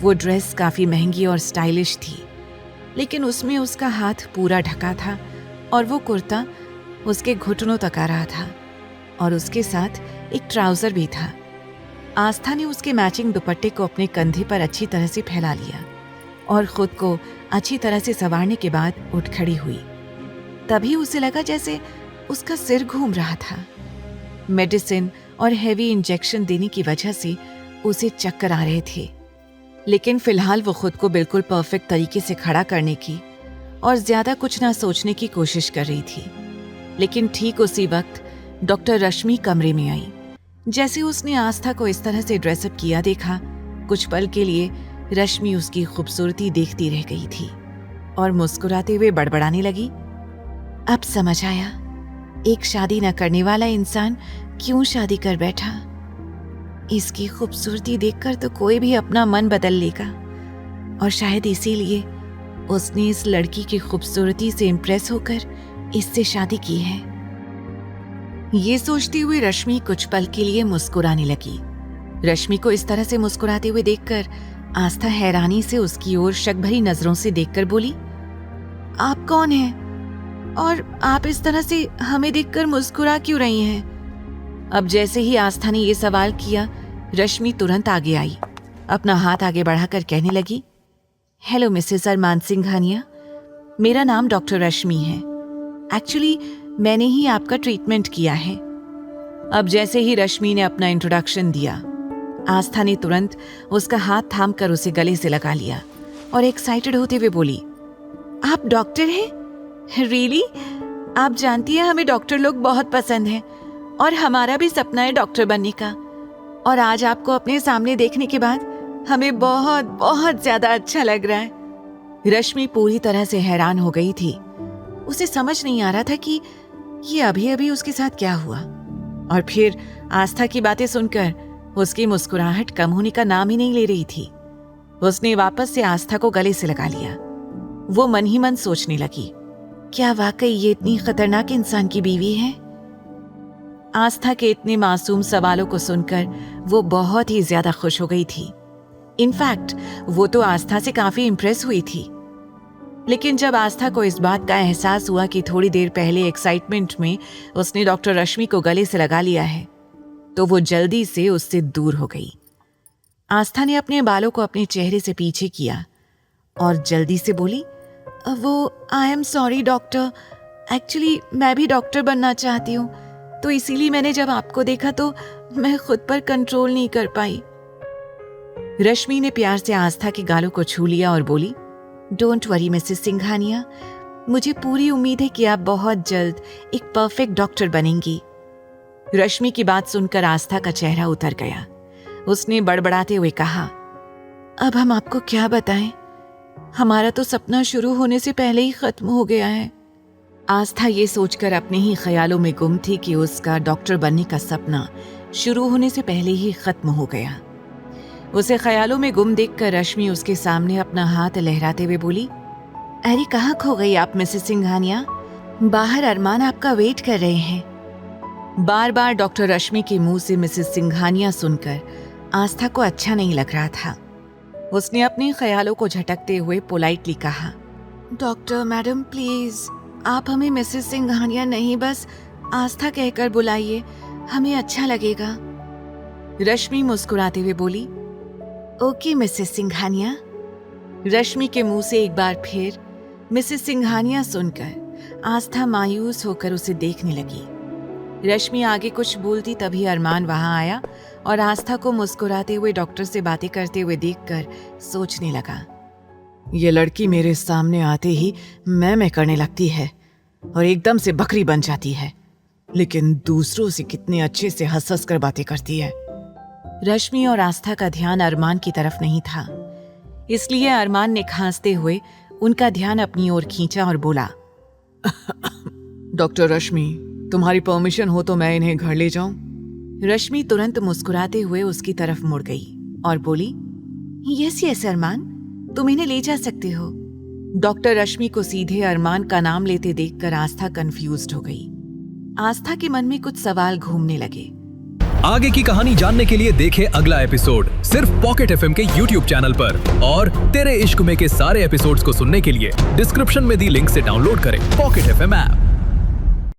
वो ड्रेस काफ़ी महंगी और स्टाइलिश थी, लेकिन उसमें उसका हाथ पूरा ढका था और वो कुर्ता उसके घुटनों तक आ रहा था और उसके साथ एक ट्राउज़र भी था। आस्था ने उसके मैचिंग दुपट्टे को अपने कंधे पर अच्छी तरह से फैला लिया और खुद को अच्छी तरह से संवारने के बाद उठ खड़ी हुई। तभी उसे लगा जैसे उसका सिर घूम रहा था। मेडिसिन और हेवी इंजेक्शन देने की वजह से उसे चक्कर आ रहे थे, लेकिन फिलहाल वो खुद को बिल्कुल परफेक्ट तरीके से खड़ा करने की और ज्यादा कुछ ना सोचने की कोशिश कर रही थी। लेकिन ठीक उसी वक्त डॉक्टर रश्मि कमरे में आई। जैसे उसने आस्था को इस तरह से ड्रेसअप किया देखा, कुछ पल के लिए रश्मि उसकी खूबसूरती देखती रह गई थी और मुस्कुराते हुए बड़बड़ाने लगी। अब समझ आया, एक शादी न करने वाला इंसान क्यों शादी कर बैठा। इसकी खूबसूरती देखकर तो कोई भी अपना मन बदल लेगा और शायद इसीलिए उसने इस लड़की की खूबसूरती से इम्प्रेस होकर इससे शादी की है। ये सोचती हुई रश्मि कुछ पल के लिए मुस्कुराने लगी। रश्मि को इस तरह से मुस्कुराते हुए देखकर आस्था हैरानी से उसकी ओर शक भरी नजरों से देखकर बोली, आप कौन हैं और आप इस तरह से हमें देखकर मुस्कुरा क्यों रही हैं? अब जैसे ही आस्था ने ये सवाल किया, रश्मि तुरंत आगे आई, अपना हाथ आगे बढ़ाकर कहने लगी, हेलो मिसेस अरमान सिंघानिया, मेरा नाम डॉक्टर रश्मि है। एक्चुअली मैंने ही आपका ट्रीटमेंट किया है। अब जैसे ही रश्मि ने अपना इंट्रोडक्शन दिया, आस्था ने तुरंत उसका हाथ थामकर उसे गले से लगा लिया और एक्साइटेड होते हुए बोली, आप डॉक्टर हैं? रियली? आप जानती हैं हमें डॉक्टर लोग बहुत पसंद हैं और हमारा भी सपना है डॉक्टर बनने का, और आज आपको अपने सामने देखने के बाद हमें बहुत बहुत ज्यादा अच्छा लग रहा है। रश्मि पूरी तरह से हैरान हो गई थी। उसे समझ नहीं आ रहा था कि ये अभी अभी उसके साथ क्या हुआ, और फिर आस्था की बातें सुनकर उसकी मुस्कुराहट कम होने का नाम ही नहीं ले रही थी। उसने वापस से आस्था को गले से लगा लिया। वो मन ही मन सोचने लगी, क्या वाकई ये इतनी खतरनाक इंसान की बीवी है? आस्था के इतने मासूम सवालों को सुनकर वो बहुत ही ज्यादा खुश हो गई थी। इनफैक्ट वो तो आस्था से काफी इम्प्रेस हुई थी। लेकिन जब आस्था को इस बात का एहसास हुआ कि थोड़ी देर पहले एक्साइटमेंट में उसने डॉक्टर रश्मि को गले से लगा लिया है, तो वो जल्दी से उससे दूर हो गई। आस्था ने अपने बालों को अपने चेहरे से पीछे किया और जल्दी से बोली, वो I am sorry doctor, actually मैं भी डॉक्टर बनना चाहती हूँ, तो इसीलिए मैंने जब आपको देखा तो मैं खुद पर कंट्रोल नहीं कर पाई। रश्मि ने प्यार से आस्था के गालों को छू लिया और बोली, डोंट वरी मिसेस सिंघानिया, मुझे पूरी उम्मीद है कि आप बहुत जल्द एक परफेक्ट डॉक्टर बनेंगी। रश्मि की बात सुनकर आस्था का चेहरा उतर गया। उसने बड़बड़ाते हुए कहा, अब हम आपको क्या बताएं, हमारा तो सपना शुरू होने से पहले ही खत्म हो गया है। आस्था ये सोचकर अपने ही ख्यालों में गुम थी कि उसका डॉक्टर बनने का सपना शुरू होने से पहले ही खत्म हो गया। उसे ख्यालों में गुम देखकर रश्मि उसके सामने अपना हाथ लहराते हुए बोली, अरे कहाँ खो गई आप मिसेस सिंघानिया? बाहर अरमान आपका वेट कर रहे हैं। बार बार डॉक्टर रश्मि के मुंह से मिसेस सिंघानिया सुनकर आस्था को अच्छा नहीं लग रहा था। उसने अपने ख्यालों को झटकते हुए पोलाइटली कहा, डॉक्टर मैडम प्लीज, आप हमें मिसेस सिंघानिया नहीं बस आस्था कहकर बुलाइए, हमें अच्छा लगेगा। रश्मि मुस्कुराते हुए बोली, ओके मिसेस सिंघानिया। रश्मि के मुंह से एक बार फिर मिसेस सिंघानिया सुनकर आस्था मायूस होकर उसे देखने लगी। रश्मि आगे कुछ बोलती तभी अरमान वहां आया और आस्था को मुस्कुराते हुए डॉक्टर से बातें करते हुए देखकर सोचने लगा, ये लड़की मेरे सामने आते ही मैं करने लगती है और एकदम से बकरी बन जाती है, लेकिन दूसरों से कितने अच्छे से हंस हंस कर बातें करती है। रश्मि और आस्था का ध्यान अरमान की तरफ नहीं था, इसलिए अरमान ने खांसते हुए उनका ध्यान अपनी ओर खींचा और बोला, डॉक्टर रश्मि, तुम्हारी परमिशन हो तो मैं इन्हें घर ले जाऊं? रश्मि तुरंत मुस्कुराते हुए उसकी तरफ मुड़ गई और बोली, यस यस अरमान, तुम इन्हें ले जा सकते हो। डॉक्टर रश्मि को सीधे अरमान का नाम लेते देखकर आस्था कंफ्यूज्ड हो गई। आस्था के मन में कुछ सवाल घूमने लगे। आगे की कहानी जानने के लिए देखें अगला एपिसोड सिर्फ पॉकेट एफएम के यूट्यूब चैनल पर। और तेरे इश्क में के सारे एपिसोड्स को सुनने के लिए डिस्क्रिप्शन में दी लिंक से डाउनलोड करें पॉकेट एफएम ऐप।